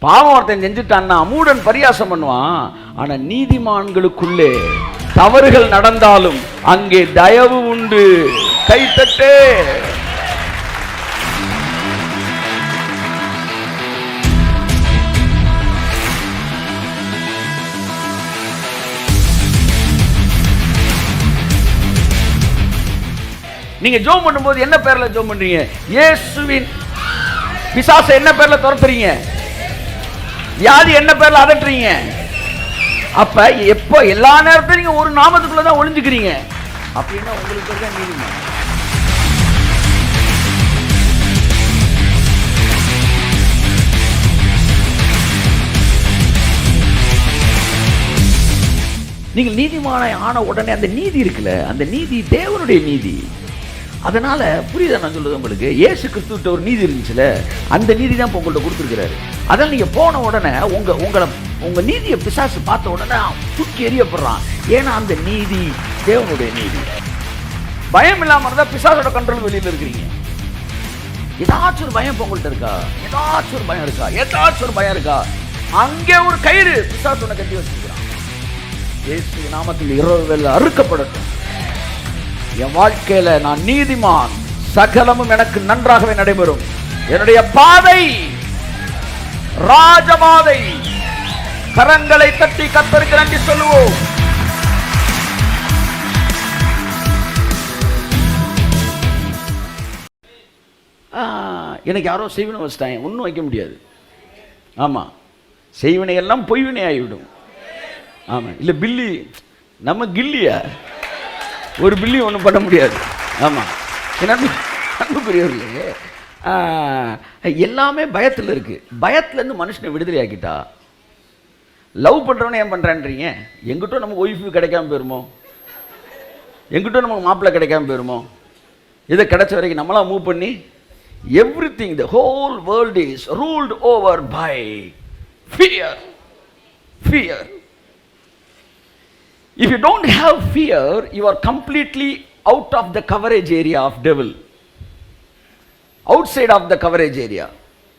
பாவம் ஒருத்தன் செஞ்சுட்டான்னா மூடன் பரியாசம் பண்ணுவான். ஆனா நீதிமான்களுக்குள்ளே தவறுகள் நடந்தாலும் அங்கே தயவு உண்டு. கைத்தட்டு. நீங்க ஜெபம் பண்ணும்போது என்ன பேர்ல ஜெபம் பண்றீங்க? இயேசுவின். பிசாசை என்ன பேர்ல துரத்துறீங்க? வியாதி என்ன பேர்ல அதட்டுறீங்க? அப்ப எப்ப எல்லா நேரத்திலும் நீங்க ஒரு நாமத்துக்குள்ளதான் ஒளிஞ்சுக்கிறீங்க அப்படின்னா உங்களுக்கு தான் நீதிமான். நீங்கள் நீதிமானை ஆன உடனே அந்த நீதி இருக்குல்ல, அந்த நீதி தேவனுடைய நீதி. அதனால புரியுதா நான் சொல்றது உங்களுக்கு? இயேசு கிறிஸ்துவிட்ட ஒரு நீதி இருந்துச்சுல, அந்த நீதி தான் இப்போ உங்கள்கிட்ட கொடுத்துருக்கிறாரு. அதனால நீங்க போன உடனே உங்க நீதியை பிசாசு பார்த்த உடனே தூக்கி எறியப்படுறான். ஏன்னா அந்த நீதி தேவனுடைய நீதி. பயம் இல்லாம இருந்தா பிசாசோட கண்ட்ரோல் வெளியில இருக்கிறீங்க. ஏதாச்சும் ஒரு பயம் உங்கள்கிட்ட இருக்கா? ஏதாச்சும் ஒரு பயம் இருக்கா? ஏதாச்சும் ஒரு பயம் இருக்கா? அங்கே ஒரு கயிறு பிசாசோட கட்டி வச்சிருக்கிறான். இயேசு நாமத்தில் இரவு வேளை அறுக்கப்படட்டும். என் வாழ்க்கையில நான் நீதிமான், சகலமும் எனக்கு நன்றாகவே நடைபெறும். என்னுடைய பாதை ராஜபாதை. கரங்களை தட்டி கர்த்தருக்கு நன்றி சொல்லுவோம். எனக்கு யாரோ செய்வினை வச்சிட்டாங்க, ஒன்றும் வைக்க முடியாது. ஆமா, செய்வினை எல்லாம் பொய்வினை ஆகிவிடும். ஆமா, இல்ல பில்லி நம்ம கில்லியா, ஒரு பில்லி ஒன்றும் பண்ண முடியாது. ஆமாம், அன்புக்குரியவர்களே, எல்லாமே பயத்தில் இருக்கு. பயத்துலேருந்து மனுஷனை விடுதலை ஆக்கிட்டா, லவ் பண்ணுறவனே ஏன் பண்ணுறான்றீங்க? எங்கிட்ட நமக்கு ஒய்ஃபு கிடைக்காம போயிருமோ? எங்கிட்ட நமக்கு மாப்பிள்ளை கிடைக்காம போயிருமோ? இதை கிடைச்ச வரைக்கும் நம்மளாம் மூவ் பண்ணி everything, the whole world is ruled over by fear. Fear. If you don't have fear, you are completely out of the coverage area of devil. Outside of the coverage area.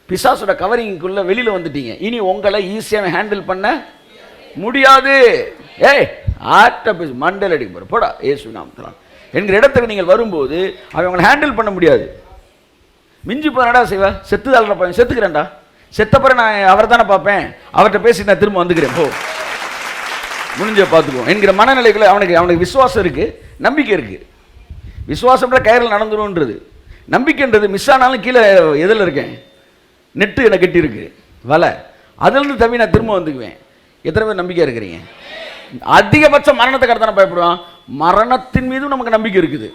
பிசாசோட கவரிங்குள்ள வெளியில வந்துட்டீங்க. இனி உங்களை ஈஸியாக handle பண்ண முடியாது. ஏய் ஆட்ட மண்டல் அடிக்க போற போடா இயேசு நாமத்தில் என்கிற இடத்துக்கு நீங்கள் வரும்போது அவங்களை ஹேண்டில் பண்ண முடியாது. மிஞ்சி போனடா செய்வா, செத்துதாள் பார்ப்பேன், செத்துக்கிறேன்டா, செத்தப்பறம் நான் அவரை தானே பார்ப்பேன், அவர்கிட்ட பேசி நான் திரும்ப வந்துக்கிறேன், போ முடிஞ்ச பார்த்துக்குவோம் என்கிற மனநிலைக்குள்ள அவனுக்கு விசுவாசம் இருக்கு, நம்பிக்கை இருக்கு. விசுவாசம்ன்ற கயிறில் நடந்துரும்ன்றது, நம்பிக்கைன்றது மிஸ் ஆனாலும் கீழே எதில் இருக்கேன், நெட்டு என்னை கட்டி இருக்கு வலை, அதுலேருந்து தம்பி நான் திரும்ப வந்துக்குவேன். எத்தனை பேர் நம்பிக்கை இருக்கிறீங்க? அதிகபட்சம் மரணத்தை கடத்தான பயப்படுவான். மரணத்தின் மீதும் நமக்கு நம்பிக்கை இருக்குது.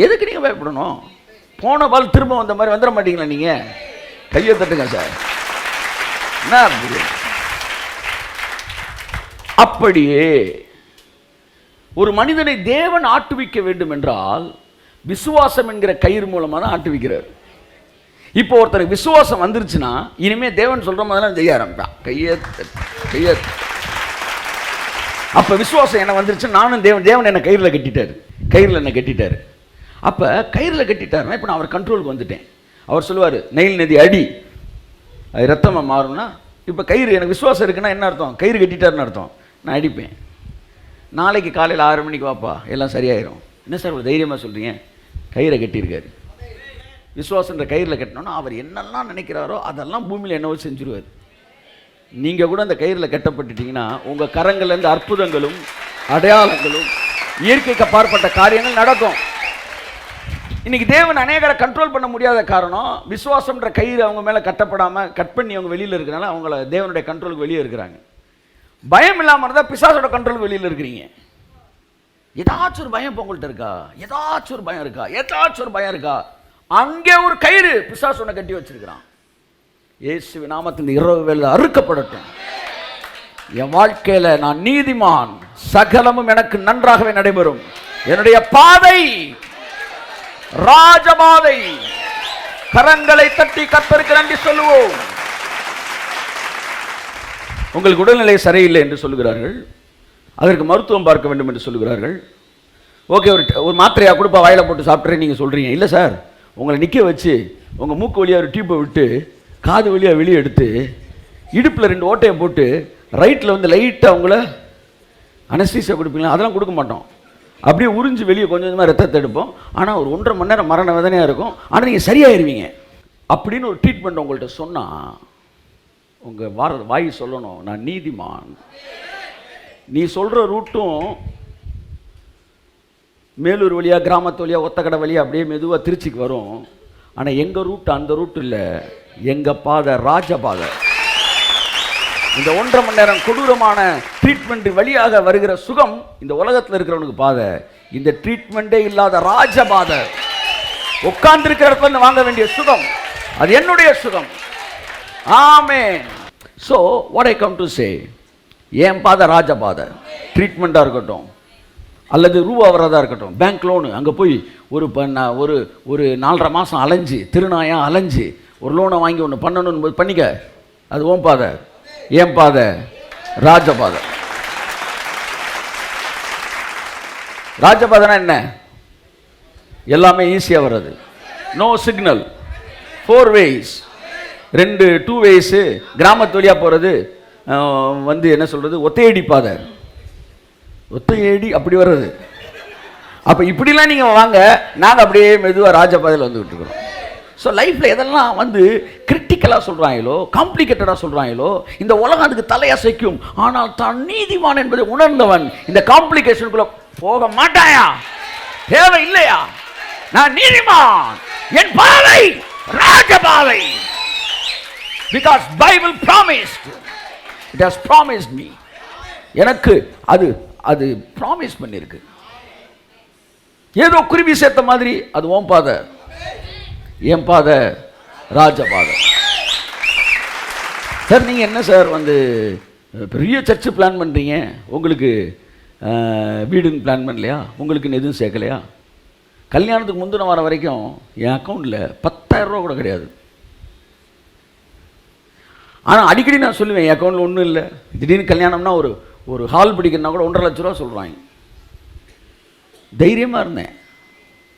எதுக்கு நீங்கள் பயப்படணும்? போன பால் திரும்ப வந்த மாதிரி வந்துட மாட்டீங்களா? நீங்கள் கையை தட்டுங்க சார். என்ன அப்படியே ஒரு மனிதனை தேவன் ஆட்டுவிக்க வேண்டும் என்றால் விசுவாசம் என்கிற கயிறு மூலமாக தான் ஆட்டுவிக்கிறார். இப்போ ஒருத்தருக்கு விசுவாசம் வந்துருச்சுன்னா இனிமே தேவன் சொல்ற மாதிரிலாம் செய்ய ஆரம்பிப்பான். கையை அப்ப விசுவாசம் என்ன வந்துருச்சு, நானும் தேவன் என்ன கயிறுல கட்டிட்டாரு. அப்ப கயிறுல கட்டிட்டாருன்னா இப்ப நான் அவர் கண்ட்ரோலுக்கு வந்துட்டேன். அவர் சொல்லுவார், நெயில் நதி அடி, அது ரத்தமா மாறும்னா, இப்ப கயிறு எனக்கு விசுவாசம் இருக்குன்னா என்ன அர்த்தம்? கயிறு கட்டிட்டாருன்னு அர்த்தம். நான் அடிப்பேன். நாளைக்கு காலையில் 6 மணிக்கு வாப்பா, எல்லாம் சரியாயிரும். என்ன சார் ஒரு தைரியமாக சொல்கிறீங்க? கயிறை கட்டியிருக்காரு. விசுவாசன்ற கயிறில் கட்டினோன்னா அவர் என்னெல்லாம் நினைக்கிறாரோ அதெல்லாம் பூமியில் என்னவோ செஞ்சுருவார். நீங்கள் கூட அந்த கயிறில் கட்டப்பட்டுட்டீங்கன்னா உங்கள் கரங்கள்லேருந்து அற்புதங்களும் அடையாளங்களும் இயற்கைக்கு அப்பாற்பட்ட காரியங்கள் நடக்கும். இன்னைக்கு தேவன் அநேகரை கண்ட்ரோல் பண்ண முடியாத காரணம் விசுவாசம்ன்ற கயிறு அவங்க மேலே கட்டப்படாமல் கட் பண்ணி அவங்க வெளியில் இருக்கிறனால அவங்கள தேவனுடைய கண்ட்ரோலுக்கு வெளியே இருக்கிறாங்க. பயம் இல்லாமல் இருந்தால் பிசாசோட கண்ட்ரோல் வெளியில் இருக்கிறீங்க. ஏதாச்சும் ஒரு பயம் உங்கள்கிட்ட இருக்கா? ஏதாச்சும் ஒரு பயம் இருக்கா? அங்கே ஒரு கயிறு பிசாசு ஒன்று கட்டி வச்சிருக்கிறான். இயேசு நாமத்தில் இரவு வேளை அறுக்கப்படட்டும். என் வாழ்க்கையில நான் நீதிமான், சகலமும் எனக்கு நன்றாகவே நடைபெறும். என்னுடைய பாதை ராஜபாதை. கரங்களை தட்டி கர்த்தருக்கு நன்றி சொல்லுவோம். உங்களுக்கு உடல்நிலை சரியில்லை என்று சொல்லுகிறார்கள், அதற்கு மருத்துவம் பார்க்க வேண்டும் என்று சொல்லுகிறார்கள். ஓகே, ஒரு மாத்திரையா கொடுப்பா வாயில போட்டு சாப்பிட்றேன் நீங்கள் சொல்கிறீங்க. இல்லை சார், உங்களை நிற்க வச்சு உங்கள் மூக்கு வழியாக ஒரு டியூப்பை விட்டு காது வழியாக வெளியே எடுத்து இடுப்பில் 2 ஓட்டையை போட்டு ரைட்டில் வந்து லைட்டாக அவங்கள அனஸ்தீசியா கொடுப்பீங்களா? அதெல்லாம் கொடுக்க மாட்டோம். அப்படியே உறிஞ்சு வெளியே கொஞ்சம் கொஞ்சமாக ரத்தத்தை எடுப்போம். ஆனால் ஒரு 1.5 மணி நேரம் மரண வேதனையாக இருக்கும். ஆனால் நீங்கள் சரியாயிருவீங்க அப்படின்னு ஒரு ட்ரீட்மெண்ட் உங்கள்கிட்ட சொன்னால் உங்கள் வாய் சொல்லணும், நான் நீதிமான். நீ சொல்கிற ரூட்டும் மேலூர் வழியாக, கிராமத்து வழியாக, ஒத்தக்கடை வழியாக அப்படியே மெதுவாக திருச்சிக்கு வரும். ஆனால் எங்கள் ரூட்டு அந்த ரூட்டு இல்லை, எங்கள் பாதை ராஜபாதை. இந்த 1.5 மணி நேரம் கொடூரமான ட்ரீட்மெண்ட் வழியாக வருகிற சுகம் இந்த உலகத்தில் இருக்கிறவனுக்கு பாதை. இந்த ட்ரீட்மெண்ட்டே இல்லாத ராஜபாதை, உட்கார்ந்து இருக்கிற இடத்துல வாங்க வேண்டிய சுகம், அது என்னுடைய சுகம். Amen. So what I come to say, என் பாதை ராஜபாதை. ட்ரீட்மெண்ட்டாக இருக்கட்டும் அல்லது ரூபா வரதாக இருக்கட்டும், பேங்க் லோனு, அங்கே போய் ஒரு 4.5 மாதம் அலைஞ்சு திருநாயாக அலைஞ்சு ஒரு லோனை வாங்கி ஒன்று பண்ணணும்னு பண்ணிக்க, அது ஓம் பாதை. ஏன் பாதை ராஜபாதை. ராஜபாதைனா என்ன? எல்லாமே ஈஸியாக வர்றது. No signal, 4 ways, 2 ways. கிராமத்து வழியாக போகிறது வந்து என்ன சொல்கிறது, ஒத்தையடி பாதை. ஒத்தையடி அப்படி வர்றது. அப்போ இப்படிலாம் நீங்கள் வாங்க, நாங்கள் அப்படியே மெதுவாக ராஜபாதையில் வந்துக்கிட்டு இருக்கிறோம். ஸோ லைஃப்பில் எதெல்லாம் வந்து கிரிட்டிக்கலாக சொல்கிறாங்களோ, காம்ப்ளிகேட்டடாக சொல்கிறாங்களோ, இந்த உலகம் அதுக்கு தலையசைக்கும். ஆனால் தான் நீதிமான் என்பதை உணர்ந்தவன் இந்த காம்ப்ளிகேஷனுக்குள்ளே போக மாட்டாயா? தேவை இல்லையா? நான் நீதிமான், என் பாதை ராஜபாதை. Because Bible promised, it has promised me. எனக்கு அது ப்ராமிஸ் பண்ணியிருக்கு. ஏதோ குருவி சேர்த்த மாதிரி அது ஓம் பாதை, என் பாதை ராஜபாதை. சார் நீங்கள் என்ன சார் வந்து பெரிய சர்ச்சு பிளான் பண்ணுறீங்க, உங்களுக்கு வீடுன்னு பிளான் பண்ணலையா, உங்களுக்குன்னு எதுவும் சேர்க்கலையா? கல்யாணத்துக்கு முந்தின வாரம் வரைக்கும் என் அக்கௌண்ட்டில் 10,000 ரூபா கூட கிடையாது. ஆனால் அடிக்கடி நான் சொல்லுவேன், என் அக்கௌண்ட்டில் ஒன்றும் இல்லை. திடீர்னு கல்யாணம்னா ஒரு ஹால் பிடிக்கணும்னா கூட 1.5 லட்ச ரூபா சொல்கிறாங்க. தைரியமாக இருந்தேன்.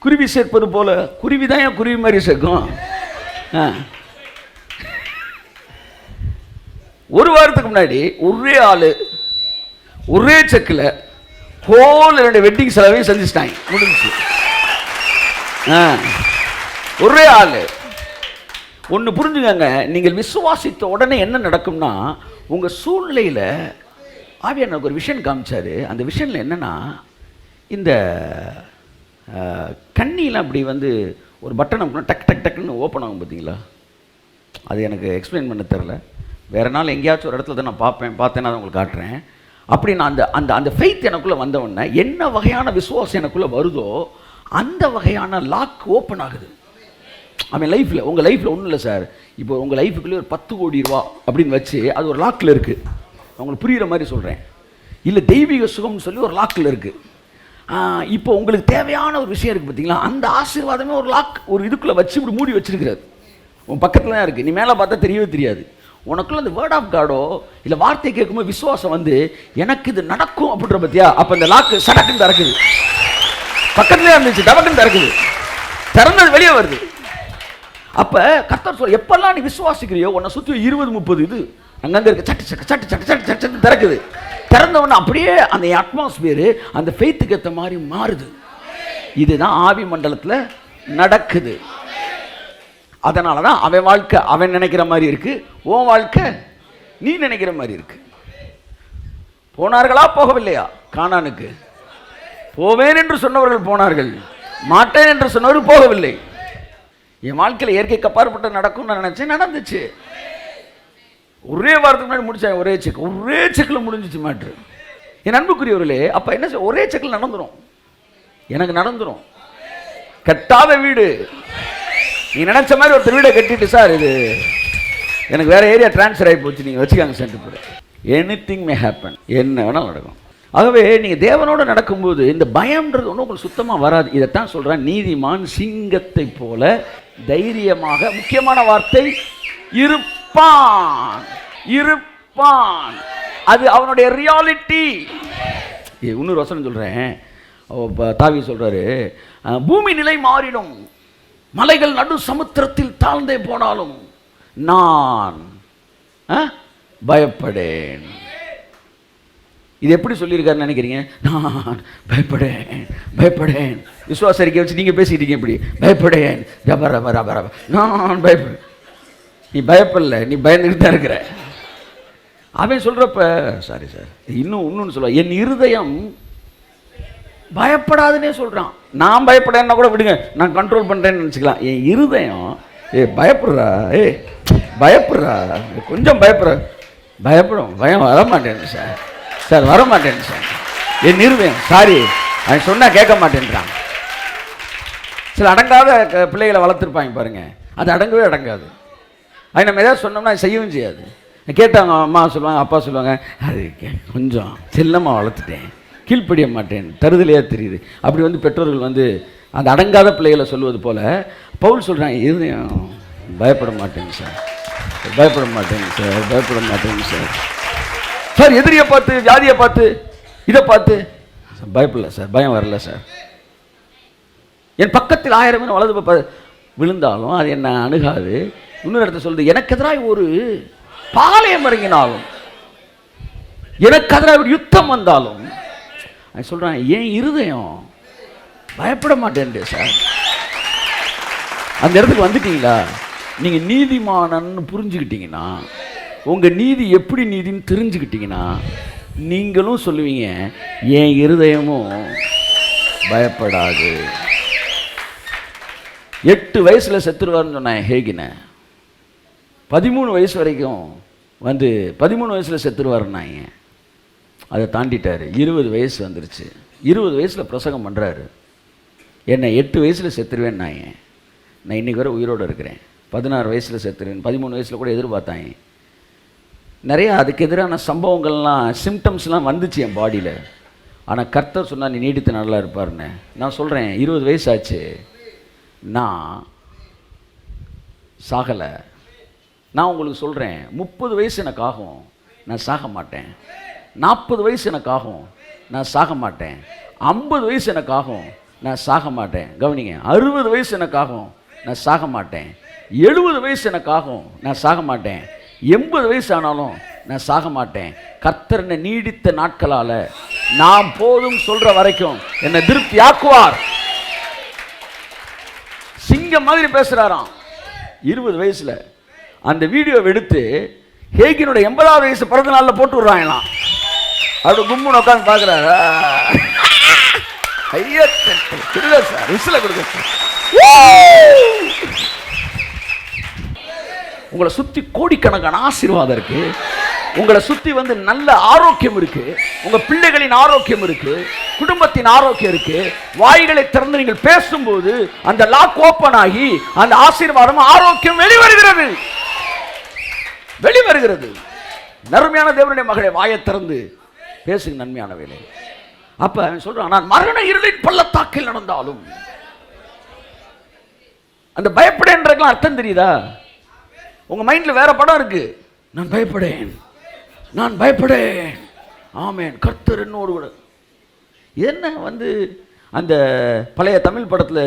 குருவி சேர்ப்பது போல, குருவி தான் என் குருவி மாதிரி சேர்க்கும். ஒரு வாரத்துக்கு முன்னாடி ஒரே ஆள் ஒரே செக்கில் ஹோல் 2 வெட்டிங் செலவையும் சந்திச்சிட்டாங்க, முடிஞ்சு. ஒரே ஆள். ஒன்று புரிஞ்சுக்கங்க, நீங்கள் விசுவாசித்த உடனே என்ன நடக்கும்னா, உங்கள் சூழ்நிலையில் ஆவியானவர் ஒரு விஷயம் காமிச்சார். அந்த விஷயத்தில் என்னென்னா, இந்த கண்ணிலாம் அப்படி வந்து ஒரு பட்டன் அப்படின்னா டக் டக் டக்குன்னு ஓப்பன் ஆகும் பார்த்தீங்களா? அது எனக்கு எக்ஸ்பிளைன் பண்ண தெரில. வேறு நாள் எங்கேயாச்சும் ஒரு இடத்துல தான் நான் பார்த்தேன்னா அதை உங்களுக்கு காட்டுறேன். அப்படி நான் அந்த அந்த ஃபெய்த் எனக்குள்ளே வந்தவொடனே என்ன வகையான விசுவாசம் எனக்குள்ளே வருதோ அந்த வகையான லாக் ஓப்பன் ஆகுது. அவன் லைஃப்பில், உங்கள் லைஃப்பில் ஒன்றும் இல்லை சார், இப்போ உங்கள் லைஃபுக்குள்ளே ஒரு 10 கோடி ரூபா அப்படின்னு வச்சு அது ஒரு லாக்கில் இருக்குது. உங்களுக்கு புரிகிற மாதிரி சொல்கிறேன். இல்லை தெய்வீக சுகம்னு சொல்லி ஒரு லாக்கில் இருக்குது. இப்போ உங்களுக்கு தேவையான ஒரு விஷயம் இருக்குது பார்த்தீங்களா, அந்த ஆசீர்வாதமே ஒரு லாக், ஒரு இதுக்குள்ளே வச்சு இப்படி மூடி வச்சிருக்கிறாரு. உன் பக்கத்தில் தான் இருக்குது, நீ மேலே பார்த்தா தெரியவே தெரியாது. உனக்குள்ள அந்த வேர்ட் ஆஃப் காடோ இல்லை வார்த்தை கேட்கும்போது விசுவாசம் வந்து எனக்கு இது நடக்கும் அப்படின்ற பற்றியா, அப்போ இந்த லாக்கு சடக்குன்னு திறக்குது. பக்கத்துலேயே இருந்துச்சு, டபக்குன்னு திறக்குது, திறந்தது வெளியே வருது. அப்போ கர்த்தர் சொல்ல, எப்பெல்லாம் நீ விசுவாசிக்கிறியோ உன்னை சுற்றி 20-30 இது அங்கங்கே இருக்கு, சட்டு சட்டு சட்டு சட்டு சட்டு சட்டு சட்டு திறக்குது. திறந்தவொன்னே அப்படியே அந்த அட்மாஸ்பியரு அந்த ஃபெய்த்துக்கு ஏற்ற மாதிரி மாறுது. இதுதான் ஆவி மண்டலத்தில் நடக்குது. அதனால தான் அவன் வாழ்க்கை அவன் நினைக்கிற மாதிரி இருக்கு, உன் வாழ்க்கை நீ நினைக்கிற மாதிரி இருக்கு. போனார்களா போகவில்லையா கானானுக்கு? போவேன் என்று சொன்னவர்கள் போனார்கள், மாட்டேன் என்று சொன்னவர்கள் போகவில்லை. என் வாழ்க்கையில் இயற்கைக்கு அப்பாற்பட்ட நடக்கும்னு நான் நினைச்சேன், நடந்துச்சு. ஒரே வாரத்துக்கு முன்னாடி முடிச்சேன், ஒரே செக்கில் முடிஞ்சிச்சு மேட்ரு. என் அன்புக்குரியவர்களே, அப்போ என்ன ஒரே செக்கில் நடந்துடும், எனக்கு நடந்துடும். கட்டாத வீடு, நீ நினைச்ச மாதிரி ஒருத்தர் வீடை கட்டிட்டு, சார் இது எனக்கு வேற ஏரியா டிரான்ஸ்ஃபர் ஆகி போச்சு, நீங்கள் வச்சுக்காங்க சென்டர் போட, எனிதிங் மே ஹேப்பன், என்ன வேணாலும் நடக்கும். ஆகவே நீங்கள் தேவனோடு நடக்கும்போது இந்த பயம்ன்றது ஒன்றும் உங்களுக்கு சுத்தமாக வராது. இதைத்தான் சொல்கிறேன், நீதிமான் சிங்கத்தை போல தைரியமாக, முக்கியமான வார்த்தை இருப்பான், இருப்பான். அது அவனுடைய ரியாலிட்டி. இன்னொரு வசனம் சொல்கிறேன், தாவீது சொல்கிறாரு, பூமி நிலை மாறிடும், மலைகள் நடு சமுத்திரத்தில் தாழ்ந்தே போனாலும் நான் பயப்படேன். இது எப்படி சொல்லியிருக்காருன்னு நினைக்கிறீங்க? நான் பயப்படேன். விசுவாச அறிக்கை வச்சு நீங்கள் பேசிக்கிட்டீங்க இப்படி, பயப்படேன் நான் பயப்படேன். நீ பயப்படல, நீ பயந்துட்டு தான் இருக்கிற. அவன் சொல்கிறப்ப சாரி சார் இன்னொன்று சொல்லுவான், என் இருதயம் பயப்படாதுன்னே சொல்கிறான். நான் பயப்படேன்னா கூட விடுங்க, நான் கண்ட்ரோல் பண்ணுறேன்னு நினச்சிக்கலாம். என் இருதயம் பயப்படுறா, பயப்படுறா, கொஞ்சம் பயப்படும், பயம் வரமாட்டேன்னு சார் வரமாட்டேன்னு சார். என் இருதயம் சாரி அவன் சொன்னால் கேட்க மாட்டேன்றான். சில அடங்காத பிள்ளைகளை வளர்த்துருப்பாங்க பாருங்க, அது அடங்கவே அடங்காது. அது நம்ம ஏதாவது சொன்னோம்னா செய்யவும் செய்யாது. கேட்டாங்க, அம்மா சொல்லுவாங்க, அப்பா சொல்லுவாங்க, அது கொஞ்சம் செல்லமாக வளர்த்துட்டேன், கீழ்ப்படிய மாட்டேன், தருதலையாக தெரியுது. அப்படி வந்து பெற்றோர்கள் வந்து அந்த அடங்காத பிள்ளைகளை சொல்வது போல பவுல் சொல்கிறாங்க, இருதயம் பயப்பட மாட்டேங்க சார், பயப்பட மாட்டேங்க சார். சார் எதிரியை பார்த்து, வியாதியை பார்த்து, இதை பார்த்து பயப்படல சார், பயம் வரல சார். என் பக்கத்தில் 1000 பேர் வலது விழுந்தாலும் அது என்ன அணுகாது. இன்னொரு இடத்துல சொல்லுது, எனக்கு எதிராக ஒரு பாளையம் இறங்கினாலும், எனக்கு எதிராக ஒரு யுத்தம் வந்தாலும் சொல்றான், ஏன் இருதயம் பயப்பட மாட்டேன் சார். அந்த இடத்துக்கு வந்துட்டீங்களா? நீங்க நீதிமானன்னு புரிஞ்சுக்கிட்டீங்கன்னா, உங்க நீதி எப்படி நீதின்னு தெரிஞ்சுக்கிட்டீங்கன்னா, நீங்களும் சொல்லுவீங்க, என் இருதயமும் பயப்படாது. 8 வயசுல செத்துருவார்னு சொன்னேன் ஹேகின. 13 வயசு வரைக்கும் வந்து 13 வயசுல செத்துருவாருன்னாங்க. அதை தாண்டிட்டாரு. 20 வயசு வந்துருச்சு. 20 வயசுல பிரசங்கம் பண்றாரு, என்னை 8 வயசுல செத்துருவேன்னாங்க. நான் இன்னைக்கு வரை உயிரோடு இருக்கிறேன். 16 வயசுல செத்துருவேன், 13 வயசுல கூட எதிர்பார்த்தாங்க. நிறைய அதுக்கு எதிரான சம்பவங்கள்லாம், சிம்டம்ஸ்லாம் வந்துச்சு என் பாடியில். ஆனால் கர்த்தர் சொன்னால், நீ நீடித்து நல்லா இருப்பாருன்னு. நான் சொல்கிறேன், 20 வயசு ஆச்சு, நான் சாகலை. நான் உங்களுக்கு சொல்கிறேன், 30 வயசு எனக்கு ஆகும், நான் சாக மாட்டேன். 40 வயசு எனக்கு ஆகும், நான் சாக மாட்டேன். 50 வயசு எனக்கு ஆகும், நான் சாக மாட்டேன். கவனிங்க, 60 வயசு எனக்கு ஆகும், நான் சாக மாட்டேன். 70 வயசு எனக்கு ஆகும், நான் சாக மாட்டேன். 80 வயசு ஆனாலும் நான் சாக மாட்டேன். கர்த்தர் என்னை நீடித்த நாட்களால் நான் போதும் சொல்ற வரைக்கும் என்னை திருப்தி ஆக்குவார். சிங்கம் மாதிரி பேசுறாராம் 20 வயசுல. அந்த வீடியோவை எடுத்து ஹேகினுடைய 80வது வயசு பிறந்த நாளில் போட்டு விடுறாங்களாம். அப்படி கும்முன்னு உட்காந்து பார்க்குறாரு. ஐயா சார், விசில கொடுக்க. உங்களை சுற்றி கோடிக்கணக்கான ஆசீர்வாதம் இருக்கு. உங்களை சுற்றி வந்து நல்ல ஆரோக்கியம் இருக்கு. உங்க பிள்ளைகளின் ஆரோக்கியம் இருக்கு, குடும்பத்தின் ஆரோக்கியம் இருக்கு. வாய்களை திறந்து நீங்கள் பேசும்போது அந்த லாக் ஓப்பன் ஆகி அந்த ஆசீர்வாதம், ஆரோக்கியம் வெளிவருகிறது. நன்மையான தேவனுடைய மகளே, வாயை திறந்து பேசுங்க நன்மையான வேலை. அப்ப அவன் சொல்றான், நான் மரண இருளின் பள்ளத்தாக்கில் நடந்தாலும். அந்த பயப்படேன்றதுக்கு அர்த்தம் தெரியுதா? உங்க மைண்ட்ல வேற படம் இருக்கு. நான் பயப்படேன், ஆமென், கர்த்தர் என்னோடு கூட. என்ன வந்து அந்த பழைய தமிழ் படத்தில்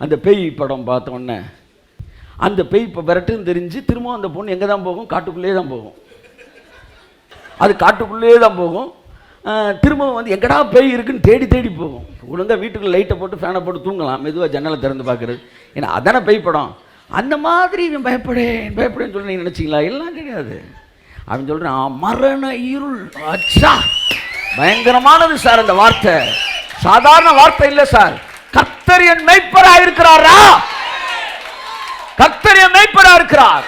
அந்த பேய் படம் பார்த்த உடனே அந்த பேய் இப்போ விரட்டுன்னு தெரிஞ்சு திரும்ப அந்த பொண்ணு எங்கே தான் போகும்? காட்டுக்குள்ளே தான் போகும். அது காட்டுக்குள்ளே தான் போகும். திரும்பவும் வந்து எங்கடா பேய் இருக்குன்னு தேடி போகும். ஒழுங்காக வீட்டுக்குள்ள லைட்டை போட்டு ஃபேனை போட்டு தூங்கலாம், மெதுவாக ஜன்னலை திறந்து பார்க்குறது. ஏன்னா அதானே பேய் படம். அந்த மாதிரி பயப்படேன்னு சொல்லி நீங்கள் நினச்சிங்களா? எல்லாம் கிடையாது. அவன் சொல்கிறான், மரண இருள். அச்சா, பயங்கரமானது சார் அந்த வார்த்தை. சாதாரண வார்த்தை இல்லை சார். கர்த்தர் என் மேய்ப்பராக இருக்கிறாரா? கர்த்தர் என் மேய்ப்பராக இருக்கிறார்.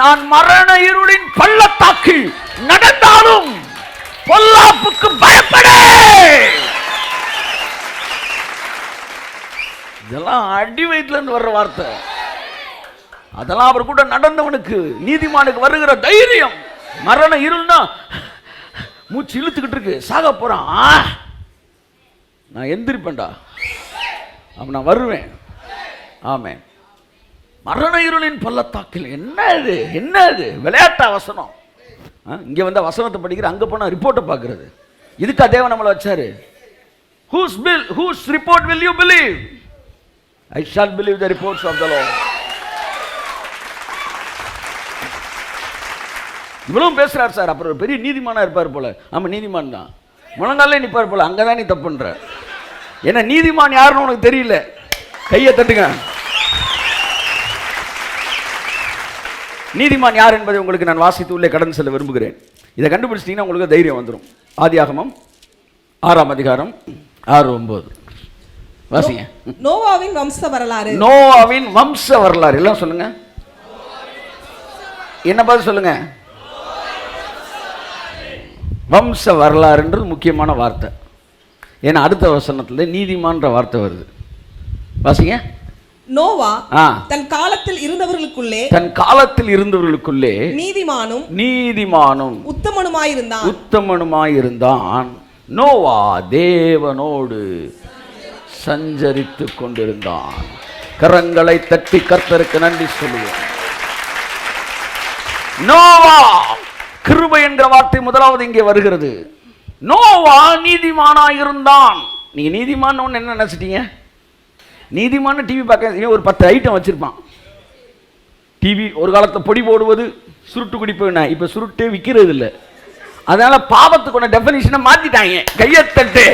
நான் மரண இருளின் பள்ளத்தாக்கில் நடந்தாலும் பொல்லாப்புக்கு பயப்படேன். இதெல்லாம் அடி வயிற்றுல இருந்து வர்ற வார்த்தை. அதெல்லாம் அவர் கூட நடந்தவனுக்கு, நீதிமானுக்கு வருகிற தைரியம். மரண இருள்னா மூச்சு இழுத்துக்கிட்டு இருக்கு, சாக போறான், நான் எந்திரிப்பேன்டா, அப்ப நான் வருவேன். ஆமென். மரண இருளின் பள்ளத்தாக்கில். என்ன இது விளையாட்டா வசனம்? இங்க வந்த வசனத்தை படிக்கிற, அங்க போனா ரிப்போர்ட்டை பார்க்கிறது. இதுக்கா தேவன் நம்மளை வச்சாரு? Whose report will you believe? I shall believe the reports of the Lord. இவ்வளவு பேசுறாரு சார், அப்புறம் ஒரு பெரிய நீதிமானா இருப்பார் போல. ஆமா நீதிமான் தான், முழங்காலே நிற்பார் போல. அங்கதான் நீ தப்பு பண்ற. ஏன்னா நீதிமான் யாருன்னு உனக்கு தெரியல. கையை தட்டுங்க. நீதிமான் யார் என்பதை உங்களுக்கு நான் வாசித்து உள்ளே கடந்து செல்ல விரும்புகிறேன். இதை கண்டுபிடிச்சிட்டீங்கன்னா உங்களுக்கு தைரியம் வந்துடும். ஆதியாகமம் 6ஆம் அதிகாரம் 6-9 வாசிங்க. நோவாவின் வம்ச வரலாறு. நோவாவின் வம்ச வரலாறு. எல்லாம் சொல்லுங்க. என்ன பார்த்து சொல்லுங்க. வம்ச வரலாறுன்றது முக்கியமான வார்த்தை. ஏன்னா அடுத்த வசனத்துல நீதிமான்ற வார்த்தை வருது. வாசிங்க. நோவா தன் காலத்தில் இருந்தவர்களுக்குள்ளே நீதிமானும் உத்தமனுமாயிருந்தான். நோவா தேவனோடு சஞ்சரித்து கொண்டிருந்தான். கரங்களை தட்டி கர்த்தருக்கு நன்றி சொல்லுவோம். நோவா, கிருபை என்கிற வார்த்தை முதலாவது இங்கே வருகிறது. நோவா நீதிமானாயிருந்தான். நீங்க நீதிமான் என்ன நினைச்சிட்டீங்க? நீதிமான டிவி பார்க்க ஒரு 10 ஐட்டம் வச்சிருப்பான். டிவி ஒரு காலத்தை பொடி போடுவது, சுருட்டு குடிப்பதுனா இப்ப சுருட்டே விற்கிறது இல்லை. அதனால பாவத்துக்கு டெஃபினிஷனை மாத்திட்டாங்க. கையத்தட்டு.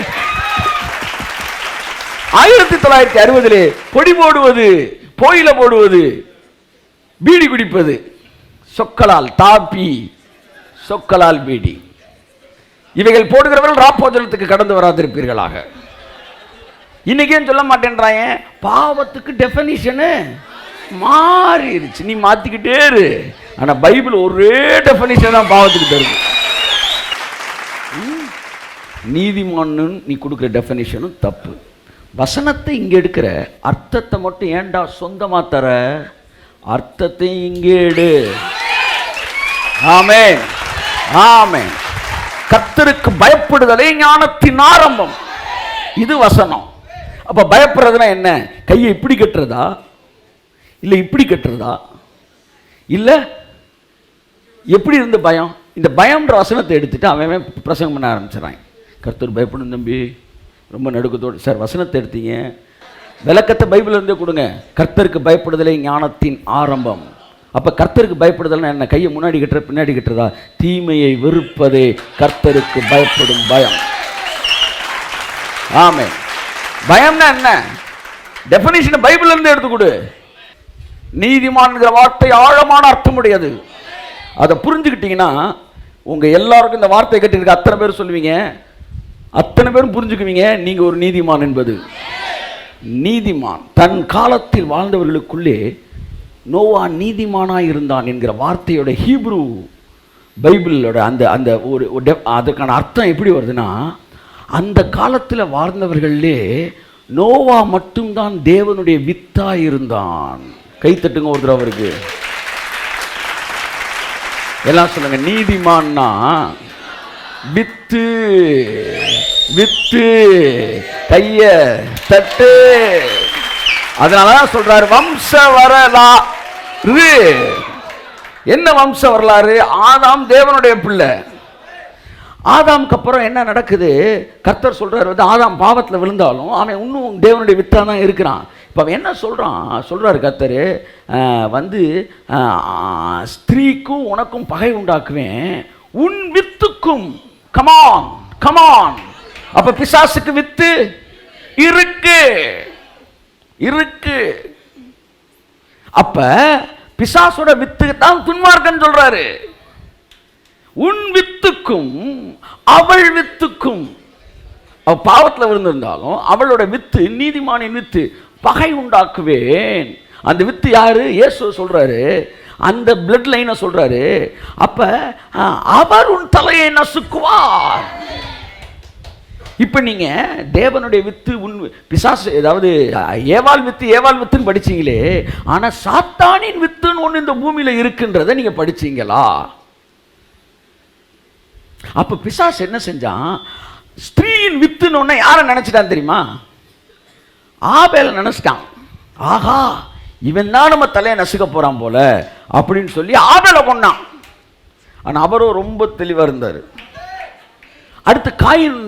1960 பொடி போடுவது, போயில போடுவது, பீடி குடிப்பது, சொக்கலால் தாப்பி, சொக்கலால் பீடி, இவைகள் போடுகிறவர்கள் ராப்போஜனத்துக்கு கடந்து வராதிருப்பீர்களாக. இன்னைக்கே சொல்ல மாட்டேன்றாங்க. பாவத்துக்கு டெஃபினிஷனு மாறிடுச்சு. நீ மாத்திக்கிட்டே இரு. ஆனா பைபிள் ஒரே டெஃபினிஷன் தான் பாவத்துக்கு தருது. நீதிமான்னு நீ கொடுக்குற டெஃபினிஷனும் தப்பு. வசனத்தை இங்க எடுக்கிற அர்த்தத்தை மட்டும் ஏண்டா சொந்தமா தர? அர்த்தத்தை இங்கே எடு. ஆமென், ஆமென். கர்த்தருக்கு பயப்படுதலே ஞானத்தின் ஆரம்பம். இது வசனம். அப்ப பயப்படுறதுனா என்ன? கையை இப்படி கட்டுறதா, இல்ல இப்படி கட்டுறதா, இல்ல எப்படி இருந்த பயம்? இந்த பயம்ன்ற வசனத்தை எடுத்துட்டு அவன் பிரசங்கம் பண்ண ஆரம்பிச்சிடறான். கர்த்தர் பயப்படும் தம்பி, ரொம்ப நடுக்கத்தோடு. சார் வசனத்தை எடுத்தீங்க, விளக்கத்தை பைபிள் இருந்தே கொடுங்க. கர்த்தருக்கு பயப்படுதலே ஞானத்தின் ஆரம்பம். அப்ப கர்த்தருக்கு பயப்படுதல்னா என்ன? கையை முன்னாடி கட்டுற பின்னாடி கட்டுறதா? தீமையை வெறுப்பதே கர்த்தருக்கு பயப்படும் பயம். ஆமென். பயம்னா என்ன? டெஃபினிஷன் பைபிள்ல இருந்து எடுத்து கொடு. நீதிமான்ங்கிற வார்த்தை ஆழமான அர்த்தம் உடையது. அதை புரிஞ்சுக்கிட்டீங்கன்னா உங்க எல்லாருக்கும் இந்த வார்த்தை கேட்டிருக்க அத்தனை பேர் சொல்லுவீங்க, அத்தனை பேரும் புரிஞ்சுக்குவீங்க நீங்க ஒரு நீதிமான் என்பது. நீதிமான் தன் காலத்தில் வாழ்ந்தவர்களுக்குள்ளே நோவா நீதிமானாய் இருந்தான் என்கிற வார்த்தையோட ஹீப்ரு பைபிளோட அந்த அந்த ஒரு அதுக்கான அர்த்தம் எப்படி வருதுன்னா, அந்த காலத்தில் வாழ்ந்தவர்களே நோவா மட்டும்தான் தேவனுடைய வித்தா இருந்தான். கை தட்டுங்க ஒரு தடவை அவருக்கு. எல்லாம் சொல்லுங்க. நீதிமான்னா வித்து, வித்து, கைய தட்டு. அதனாலதான் சொல்றாரு வம்ச வரலாறு. என்ன வம்ச வரலாறு? ஆதாம் தேவனுடைய பிள்ளை. ஆதாமுக்கு அப்புறம் என்ன நடக்குது? கர்த்தர் சொல்றாரு ஆதாம் பாவத்தில் விழுந்தாலும் அவன் இன்னும் தேவனுடைய வித்தா தான் இருக்கிறான். இப்போ அவன் என்ன சொல்றாரு கர்த்தர் ஸ்திரீக்கும் உனக்கும் பகை உண்டாக்குவேன், உன் வித்துக்கும். Come on come on. அப்ப பிசாசுக்கு வித்து இருக்கு இருக்கு. அப்ப பிசாசோட வித்து தான் துன்மார்க்கன் சொல்றாரு. உன் வித்துக்கும் அவள் வித்துக்கும். அவ பாவத்தில் விழுந்திருந்தாலும் அவளோட வித்து, நீதிமானின் வித்து, பகை உண்டாக்குவேன். அந்த வித்து யாரு? இயேசு சொல்றாரு. அந்த பிளட் லைனை சொல்றாரு. அப்ப அவர் உன் தலையை நசுக்குவார். இப்ப நீங்க தேவனுடைய வித்து உன் பிசாசு, ஏதாவது ஏவாள் வித்துன்னு படிச்சீங்களே, ஆனா சாத்தானின் வித்துன்னு ஒண்ணு இந்த பூமியில இருக்குன்றத நீங்க படிச்சீங்களா? அப்ப பிசாசு என்ன செஞ்சான்? ஸ்திரீயின் வித்துன்னு ஒண்ணு யார நினைச்சிட்டான் தெரியுமா? ஆபேல நினைச்சிட்டான். ஆகா, இவன் தான் நம்ம தலையை நசுக்க போறான் போல அப்படின்னு சொல்லி ஆபேல கொண்டான். ஆனா அவரும் ரொம்ப தெளிவா இருந்தாரு. அடுத்து காயின்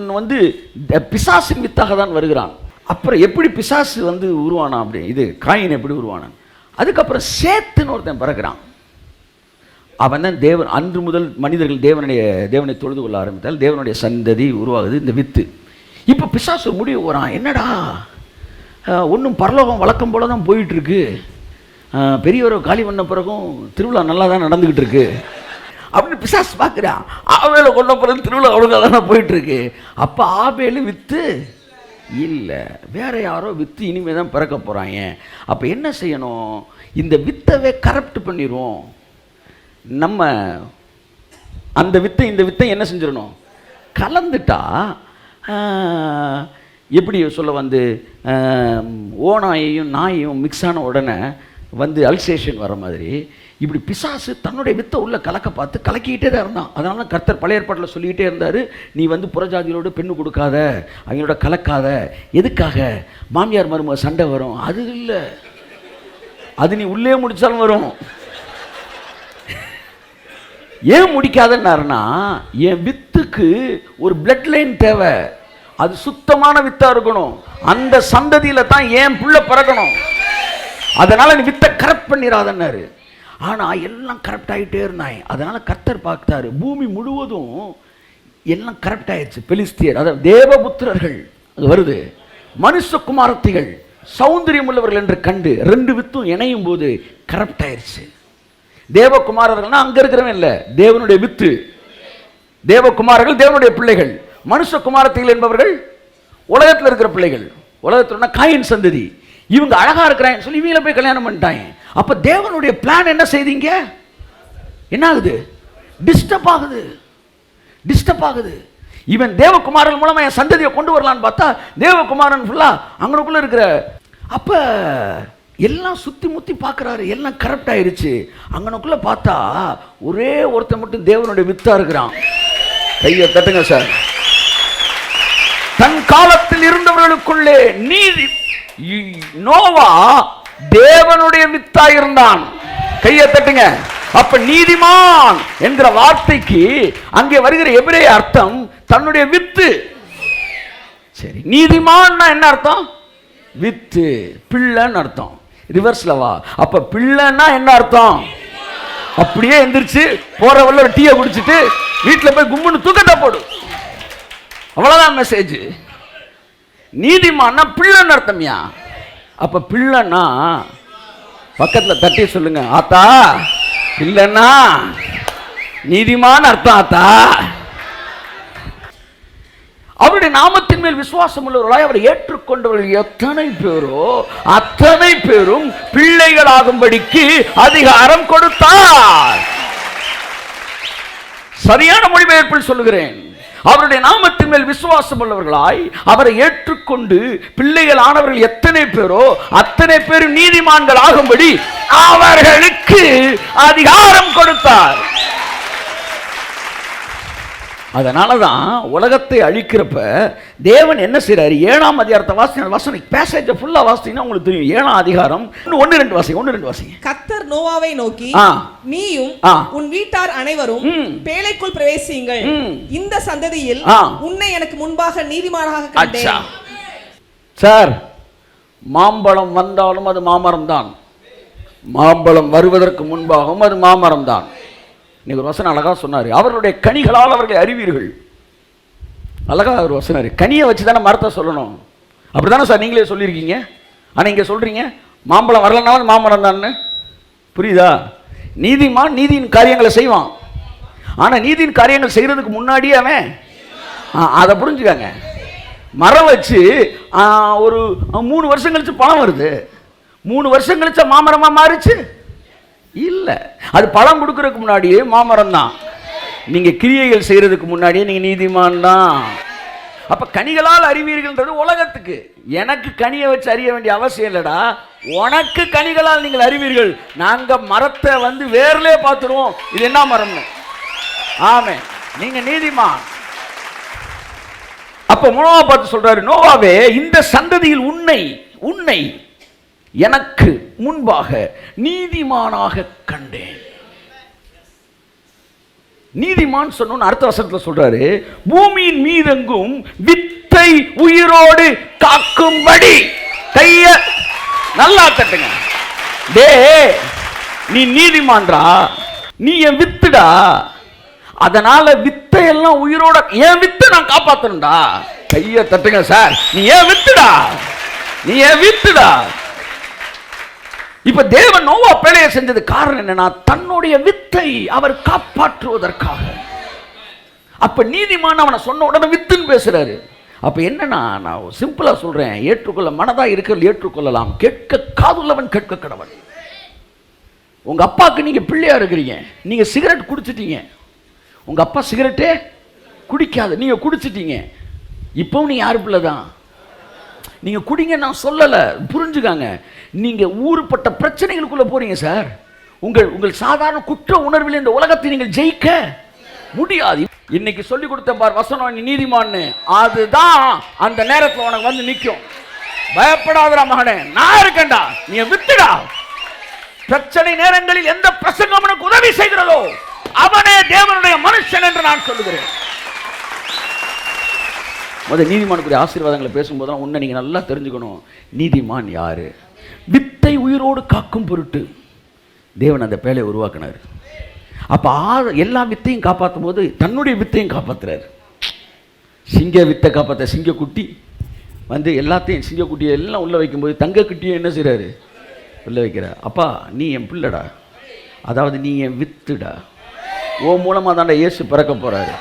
பிசாசின் வித்தாக தான் வருகிறான். அப்புறம் எப்படி பிசாசு உருவானா? அப்படி இது காயின் எப்படி உருவானான்? அதுக்கப்புறம் சேத்துன்னு ஒருத்தன் பிறகுறான். அவன் தான் தேவன். அன்று முதல் மனிதர்கள் தேவனை தொழுது கொள்ள ஆரம்பித்தால் தேவனுடைய சந்ததி உருவாகுது, இந்த வித்து. இப்போ பிசாசு முடிவு வரான், என்னடா ஒன்றும் பரலோகம் வழக்கம் போல தான் போயிட்டுருக்கு, பெரியவரை காலி பண்ண பிறகும் திருவிழா நல்லா தான் நடந்துக்கிட்டு இருக்கு அப்படின்னு பிசாசு பார்க்குறான். ஆவேலை கொண்ட பிறகு திருவிழா ஒழுங்காக தானே போயிட்டுருக்கு. அப்போ ஆவேலு வித்து இல்லை, வேற யாரோ வித்து இனிமேல் தான் பிறக்க போகிறாங்க. அப்போ என்ன செய்யணும், இந்த வித்தவே கரப்ட் பண்ணிடுவோம். நம்ம அந்த வித்தை இந்த வித்தை என்ன செஞ்சிடணும், கலந்துட்டா எப்படி சொல்ல வந்து ஓநாயையும் நாயையும் மிக்ஸ் ஆன உடனே வந்து அல்சேஷன் வர மாதிரி இப்படி பிசாசு தன்னுடைய வித்தை உள்ள கலக்க பார்த்து கலக்கிக்கிட்டே தான் இருந்தான். அதனால கர்த்தர் பழைய ஏற்பாட்டில் சொல்லிக்கிட்டே இருந்தார், நீ வந்து புறஜாதிகளோடு பெண்ணு கொடுக்காத, அவங்களோட கலக்காத. எதுக்காக, மாமியார் மருமக சண்டை வரும், அது இல்லை, அது நீ உள்ளே முடிச்சாலும் வரும். ஏன் முடிக்காதன்னாருன்னா, என் வித்துக்கு ஒரு பிளட் லைன் தேவை, அது சுத்தமான வித்தா இருக்கணும், அந்த சந்ததியில தான் ஏன் புள்ள பிறக்கணும், அதனால நீ வித்தை கரெக்ட் பண்ணிடாதன்னாரு. ஆனால் எல்லாம் கரெக்ட் ஆகிட்டே இருந்தாங்க. அதனால் கர்த்தர் பார்த்தாரு, பூமி முழுவதும் எல்லாம் கரெக்ட் ஆயிடுச்சு. பெலிஸ்தியர், அதாவது தேவபுத்திரர்கள் அது வருது, மனுஷகுமாரத்திகள் சௌந்தரியம் உள்ளவர்கள் என்று கண்டு ரெண்டு வித்தும் இணையும் போது கரெக்ட் ஆயிடுச்சு. தேவகுமாரர்கள்னா அங்கே இருக்கிறவன் இல்லை, தேவனுடைய வித்து. தேவகுமாரர்கள் தேவனுடைய பிள்ளைகள், மனுஷகுமாரத்திகள் என்பவர்கள் உலகத்தில் இருக்கிற பிள்ளைகள். உலகத்தில் காயின் சந்ததி. இவங்க அழகா இருக்கிறாங்க சொல்லி இவங்கள போய் கல்யாணம் பண்ணிட்டாங்க. அப்ப தேவனுடைய பிளான் என்ன செய்தீங்க, என்ன ஆகுது, டிஸ்டர்ப் ஆகுது. இவன் தேவகுமாரன் மூலமா என் சந்ததியை கொண்டு வரலான்னு பார்த்தா தேவகுமாரன் ஃபுல்லா அங்கனுக்குள்ள இருக்கிற. அப்ப எல்லாம் சுத்தி முத்தி பார்க்கறாரு, எல்லாம் கரெக்ட் ஆயிருச்சு. அங்கனுக்குள்ள பார்த்தா ஒரே ஒருத்தன் மட்டும் தேவனுடைய வித்தா இருக்கிறான். கையை தட்டுங்க சார். தன் காலத்தில் இருந்தவர்களுக்குள்ளே நீதி நோவா தேவனுடைய வித்தா இருந்தான். கையை தட்டுங்க. அப்ப நீதிமான் என்கிற வார்த்தைக்கு அங்கே வருகிற எபிரேய அர்த்தம் தன்னுடைய வித்து. சரி, நீதிமான் என்ன அர்த்தம், வித்து, பிள்ளைன்னு அர்த்தம். ரிவர்ஸ்ல வா. அப்ப பிள்ளைன்னா என்ன அர்த்தம், அப்படியே எந்திரிச்சு போற வல்ல ஒரு டீயை குடிச்சிட்டு வீட்டுல போய் கும்முன்னு தூக்கத்தை போடு, அவ்வளவுதான் மெசேஜ். நீதிமான்னா பிள்ளைன்னு அர்த்தம்யா. அப்ப பிள்ளைன்னா பக்கத்துல தட்டி சொல்லுங்க, ஆத்தா பிள்ளைன்னா நீதிமான் அர்த்தம். ஆத்தா அவருடைய நாமத்தின் மேல் விசுவாசம் உள்ளவர்களாய் அவரை ஏற்றுக்கொண்டவர்கள் எத்தனை பேரோ அத்தனை பேரும் பிள்ளைகளாகும்படிக்கு அதிகாரம் கொடுத்தார். சரியான மொழிபெயர்ப்பில் சொல்லுகிறேன், அவருடைய நாமத்தின் மேல் விசுவாசம் உள்ளவர்களாய் அவரை ஏற்றுக்கொண்டு பிள்ளைகள் ஆனவர்கள் எத்தனை பேரோ அத்தனை பேரும் நீதிமான்கள் ஆகும்படி அவர்களுக்கு அதிகாரம் கொடுத்தார். அதனாலதான் உலகத்தை அழிக்கிறப்ப தேவன் என்ன செய்யறாரு, 7ஆம் அதிகாரத்தை வாசிங்க, பேசேஜ் ஃபுல்லா வாசிங்கன்னா உங்களுக்கு தெரியும். 7ஆம் அதிகாரம் 1-2 வாசிங்க. கர்த்தர் நோவாவை நோக்கி, நீயும் உன் வீட்டார் அனைவரும் பேழைக்குள் பிரவேசியுங்கள், இந்த சந்ததியில் உன்னை எனக்கு முன்பாக நீதிமானாக கண்டேன். சார், மாம்பழம் வந்தாலும் அது மாமரம் தான், மாம்பழம் வருவதற்கு முன்பாகவும் அது மாமரம் தான். இன்னைக்கு ஒரு வசனம் அழகா சொன்னாரு, அவருடைய கனிகளால் அவர்களை அறிவீர்கள். அழகா ஒரு வசனம், கனியை வச்சு தானே மரத்தை சொல்லணும். அப்படித்தானே சார் நீங்களே சொல்லியிருக்கீங்க. ஆனால் இங்கே சொல்றீங்க மாம்பழம் வரலனாலும் மாமரம் தான்னு. புரியுதா? நீதிமான் நீதியின் காரியங்களை செய்வான், ஆனால் நீதியின் காரியங்கள் செய்யறதுக்கு முன்னாடியே அவன் அதை புரிஞ்சுக்காங்க. மரம் வச்சு ஒரு 3 வருஷம் கழிச்சு பழம் வருது, 3 வருஷம் கழிச்ச மாமரமா மாறிச்சு இல்ல. அது பழம் கொடுக்கறதுக்கு முன்னாடியே மாமரம் தான். நீங்க கிரியைகள் செய்யறதுக்கு முன்னாடியே நீங்க நீதிமான் தான். அப்ப கனிகளால் அறிவீர்கள்ன்றது உலகத்துக்கு. எனக்கு கனியை வச்சு அறிய வேண்டிய அவசியம் இல்லடா, உனக்கு கனிகளால் நீங்கள் அறிவீர்கள். நாங்க மரத்தை வந்து வேர்லே பார்த்துருவோம், இது என்ன மரம்னு. ஆமே, நீங்க நீதிமான். அப்ப நோவா பார்த்து சொல்றாரு, நோவாவே இந்த சந்ததியில் உன்னை எனக்கு முன்பாக நீதிமானாக கண்டேன். நீதிமான் சொன்ன அடுத்த வசனத்துல சொல்றாரு, பூமியின் மீதெங்கும் வித்தை உயிரோடு காக்கும்படி. கைய நல்லா தட்டுங்க. டே, நீ நீதிமான்றா, நீ என் வித்துடா, அதனால வித்தையெல்லாம் உயிரோட என் வித்தை நான் காப்பாத்தணும்டா. கையை தட்டுங்க சார். நீ ஏன் வித்துடா, நீ ஏன் வித்துடா. இப்ப தேவன் நோவா பேழையை செஞ்சது காரணம் என்னன்னா, தன்னுடைய வித்தை அவர் காப்பாற்றுவதற்காக. அப்ப நீதிமான் அவனை சொன்ன உடனே வித்துன்னு பேசுறாரு. அப்ப என்னன்னா, நான் சிம்பிளா சொல்றேன், ஏற்றுக்கொள்ள மனதா இருக்கிறது ஏற்றுக்கொள்ளலாம், கேட்க காதுள்ளவன் கேட்க கடவன். உங்க அப்பாவுக்கு நீங்க பிள்ளையா இருக்கிறீங்க, நீங்க சிகரெட் குடிச்சிட்டீங்க, உங்க அப்பா சிகரெட்டே குடிக்காது, நீங்க குடிச்சிட்டீங்க, இப்பவும் நீங்க யாரு பிள்ளை தான். நீங்க குடிங்க நான் சொல்லல, புரிஞ்சுக்காங்க. நீங்க ஊருப்பட்ட பிரச்சனைகளுக்குள்ள போறீங்க சார். உங்கள் சாதாரண குற்ற உணர்வில் இந்த உலகத்தை நீங்கள் ஜெயிக்க முடியாது. இன்னைக்கு சொல்லி கொடுத்த பார் வசனம், நீ நீதிமான்னு, அதுதான் அந்த நேரத்தில் உனக்கு வந்து நிற்கும். பயப்படாதடா மகனே, நான் இருக்கேன்டா, நீ வித்துடா. பிரச்சனை நேரங்களில் எந்த பிரசங்கம் உனக்கு உதவி செய்கிறதோ அவனே தேவனுடைய மனுஷன் என்று நான் சொல்லுகிறேன். முதல் நீதிமானுக்குரிய ஆசீர்வாதங்களை பேசும்போது உன்னை நீங்க நல்லா தெரிஞ்சுக்கணும். நீதிமான் யாரு? வித்தை உயிரோடு காக்கும் பொருட்டு தேவன் அந்த பேழையை உருவாக்கினார். அப்ப எல்லா வித்தையும் காப்பாற்றும் போது தன்னுடைய வித்தையும் காப்பாத்துறாரு. சிங்க வித்தை காப்பாற்ற சிங்கக்குட்டி வந்து எல்லாத்தையும், சிங்கக்குட்டியை எல்லாம் உள்ள வைக்கும்போது தங்கக்குட்டியை என்ன செய்றாரு? உள்ள வைக்கிறார். அப்பா நீ என் பிள்ளைடா, அதாவது நீ என் வித்துடா, ஓ மூலமா தாண்டா இயேசு பிறக்க போறாரு.